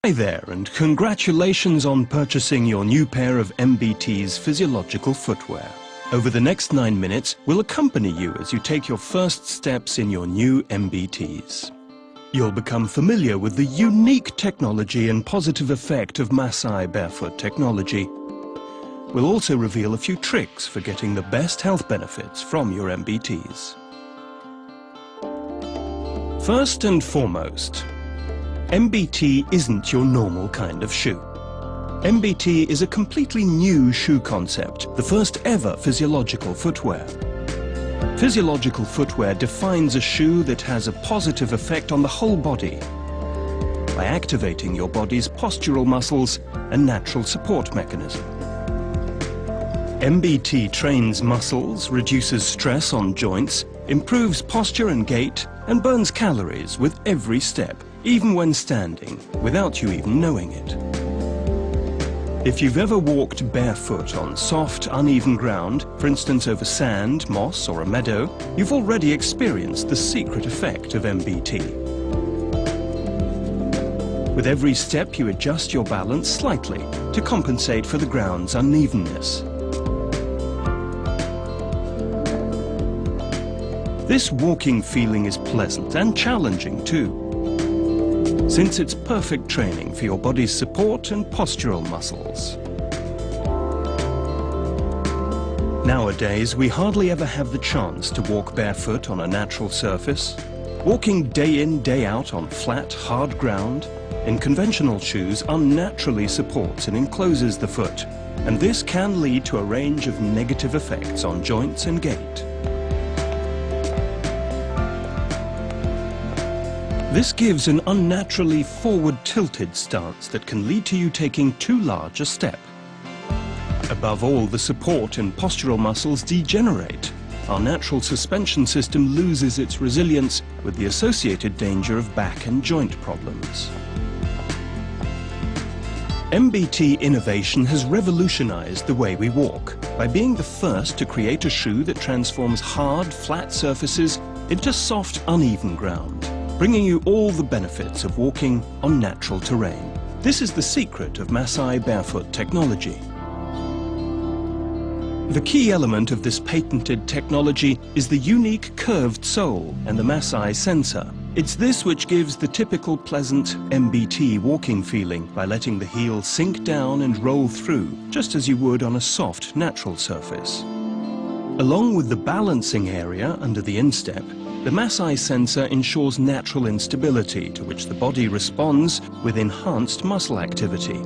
Hi there, and congratulations on purchasing your new pair of MBT's physiological footwear. Over the next 9 minutes, we'll accompany you as you take your first steps in your new MBTs. You'll become familiar with the unique technology and positive effect of Masai barefoot technology. We'll also reveal a few tricks for getting the best health benefits from your MBTs. First and foremost, MBT isn't your normal kind of shoe. MBT is a completely new shoe concept, the first ever physiological footwear. Physiological footwear defines a shoe that has a positive effect on the whole body by activating your body's postural muscles and natural support mechanism. MBT trains muscles, reduces stress on joints, improves posture and gait, and burns calories with every step, even when standing, without you even knowing it. If you've ever walked barefoot on soft, uneven ground, for instance over sand, moss or a meadow, you've already experienced the secret effect of MBT. With every step you adjust your balance slightly to compensate for the ground's unevenness. This walking feeling is pleasant and challenging too, since it's perfect training for your body's support and postural muscles. Nowadays, we hardly ever have the chance to walk barefoot on a natural surface. Walking day in, day out on flat, hard ground in conventional shoes unnaturally supports and encloses the foot, and this can lead to a range of negative effects on joints and gait. This gives an unnaturally forward-tilted stance that can lead to you taking too large a step. Above all, the support and postural muscles degenerate. Our natural suspension system loses its resilience with the associated danger of back and joint problems. MBT innovation has revolutionized the way we walk by being the first to create a shoe that transforms hard, flat surfaces into soft, uneven ground, bringing you all the benefits of walking on natural terrain. This is the secret of Masai barefoot technology. The key element of this patented technology is the unique curved sole and the Masai sensor. It's this which gives the typical pleasant MBT walking feeling by letting the heel sink down and roll through, just as you would on a soft, natural surface. Along with the balancing area under the instep, the Masai sensor ensures natural instability to which the body responds with enhanced muscle activity.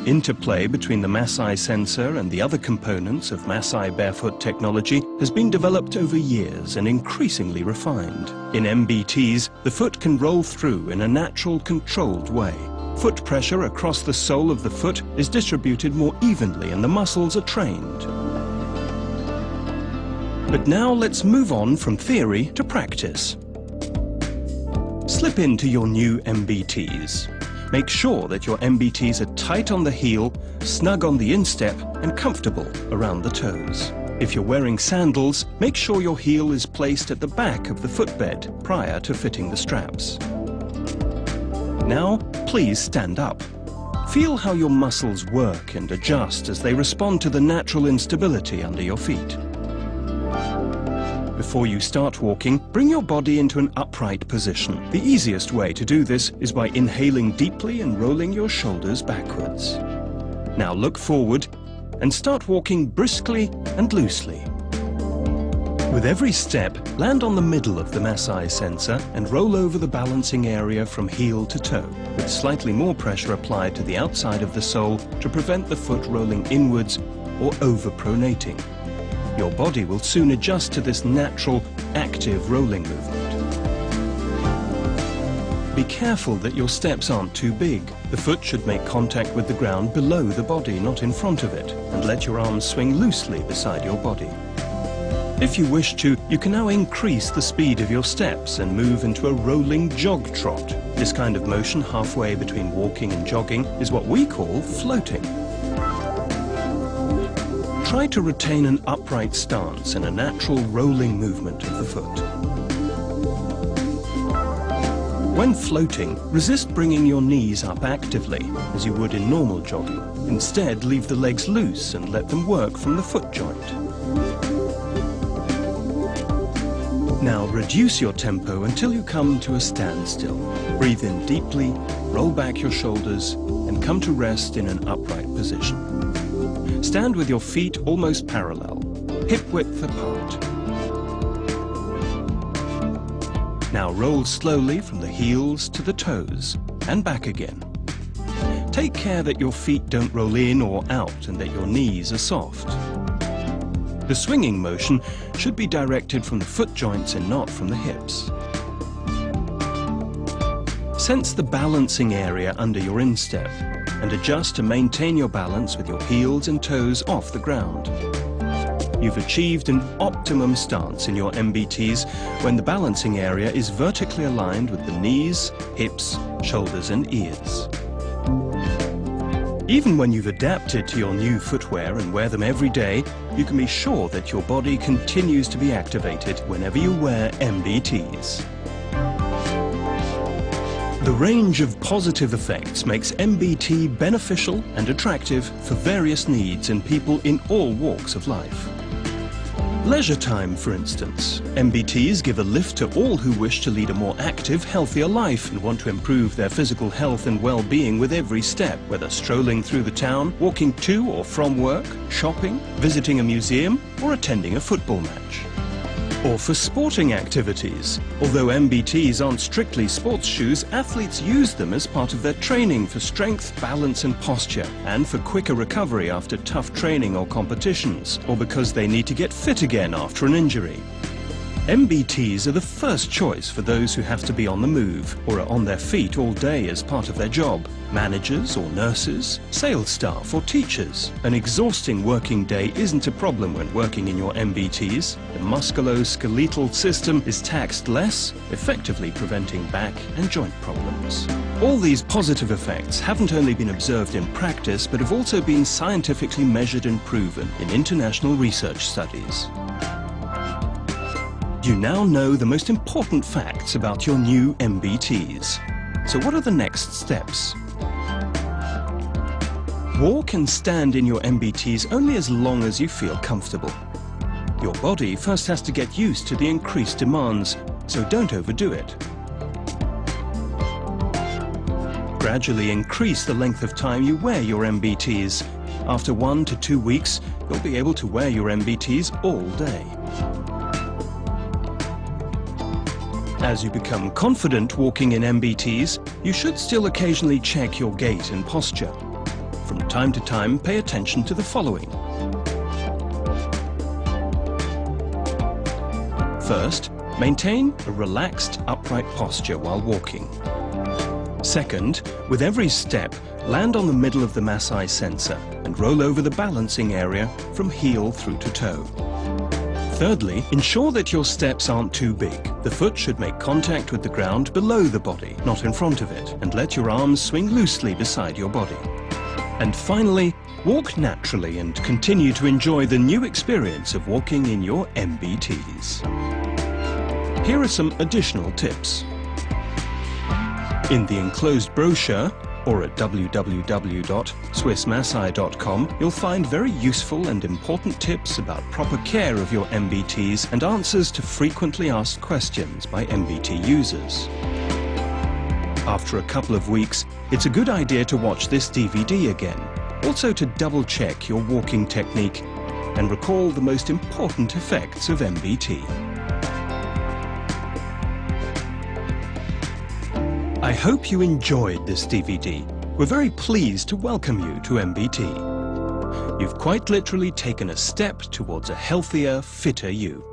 Interplay between the Masai sensor and the other components of Masai barefoot technology has been developed over years and increasingly refined. In MBTs, the foot can roll through in a natural, controlled way. Foot pressure across the sole of the foot is distributed more evenly and the muscles are trained. But now let's move on from theory to practice. Slip into your new MBTs. Make sure that your MBTs are tight on the heel, snug on the instep, and comfortable around the toes. If you're wearing sandals, make sure your heel is placed at the back of the footbed prior to fitting the straps. Now, please stand up. Feel how your muscles work and adjust as they respond to the natural instability under your feet. Before you start walking, bring your body into an upright position. The easiest way to do this is by inhaling deeply and rolling your shoulders backwards. Now look forward and start walking briskly and loosely. With every step, land on the middle of the Masai sensor and roll over the balancing area from heel to toe, with slightly more pressure applied to the outside of the sole to prevent the foot rolling inwards or over-pronating. Your body will soon adjust to this natural, active rolling movement. Be careful that your steps aren't too big. The foot should make contact with the ground below the body, not in front of it, and let your arms swing loosely beside your body. If you wish to, you can now increase the speed of your steps and move into a rolling jog trot. This kind of motion halfway between walking and jogging is what we call floating. Try to retain an upright stance and a natural rolling movement of the foot. When floating, resist bringing your knees up actively, as you would in normal jogging. Instead, leave the legs loose and let them work from the foot joint. Now reduce your tempo until you come to a standstill. Breathe in deeply, roll back your shoulders, and come to rest in an upright position. Stand with your feet almost parallel, hip width apart. Now roll slowly from the heels to the toes and back again. Take care that your feet don't roll in or out and that your knees are soft. The swinging motion should be directed from the foot joints and not from the hips. Sense the balancing area under your instep and adjust to maintain your balance with your heels and toes off the ground. You've achieved an optimum stance in your MBTs when the balancing area is vertically aligned with the knees, hips, shoulders and ears. Even when you've adapted to your new footwear and wear them every day, you can be sure that your body continues to be activated whenever you wear MBTs. The range of positive effects makes MBT beneficial and attractive for various needs in people in all walks of life. Leisure time, for instance. MBTs give a lift to all who wish to lead a more active, healthier life and want to improve their physical health and well-being with every step, whether strolling through the town, walking to or from work, shopping, visiting a museum, or attending a football match. Or for sporting activities. Although MBTs aren't strictly sports shoes, athletes use them as part of their training for strength, balance and posture, and for quicker recovery after tough training or competitions, or because they need to get fit again after an injury. MBTs are the first choice for those who have to be on the move or are on their feet all day as part of their job. Managers or nurses, sales staff or teachers. An exhausting working day isn't a problem when working in your MBTs. The musculoskeletal system is taxed less, effectively preventing back and joint problems. All these positive effects haven't only been observed in practice, but have also been scientifically measured and proven in international research studies. You now know the most important facts about your new MBTs. So what are the next steps? Walk and stand in your MBTs only as long as you feel comfortable. Your body first has to get used to the increased demands, so don't overdo it. Gradually increase the length of time you wear your MBTs. After 1 to 2 weeks, you'll be able to wear your MBTs all day. As you become confident walking in MBTs, you should still occasionally check your gait and posture. From time to time, pay attention to the following. First, maintain a relaxed, upright posture while walking. Second, with every step, land on the middle of the Massai sensor and roll over the balancing area from heel through to toe. Thirdly, ensure that your steps aren't too big. The foot should make contact with the ground below the body, not in front of it, and let your arms swing loosely beside your body. And finally, walk naturally and continue to enjoy the new experience of walking in your MBTs. Here are some additional tips. In the enclosed brochure, or at www.swissmassai.com, you'll find very useful and important tips about proper care of your MBTs and answers to frequently asked questions by MBT users. After a couple of weeks, it's a good idea to watch this DVD again, also to double-check your walking technique and recall the most important effects of MBT. I hope you enjoyed this DVD. We're very pleased to welcome you to MBT. You've quite literally taken a step towards a healthier, fitter you.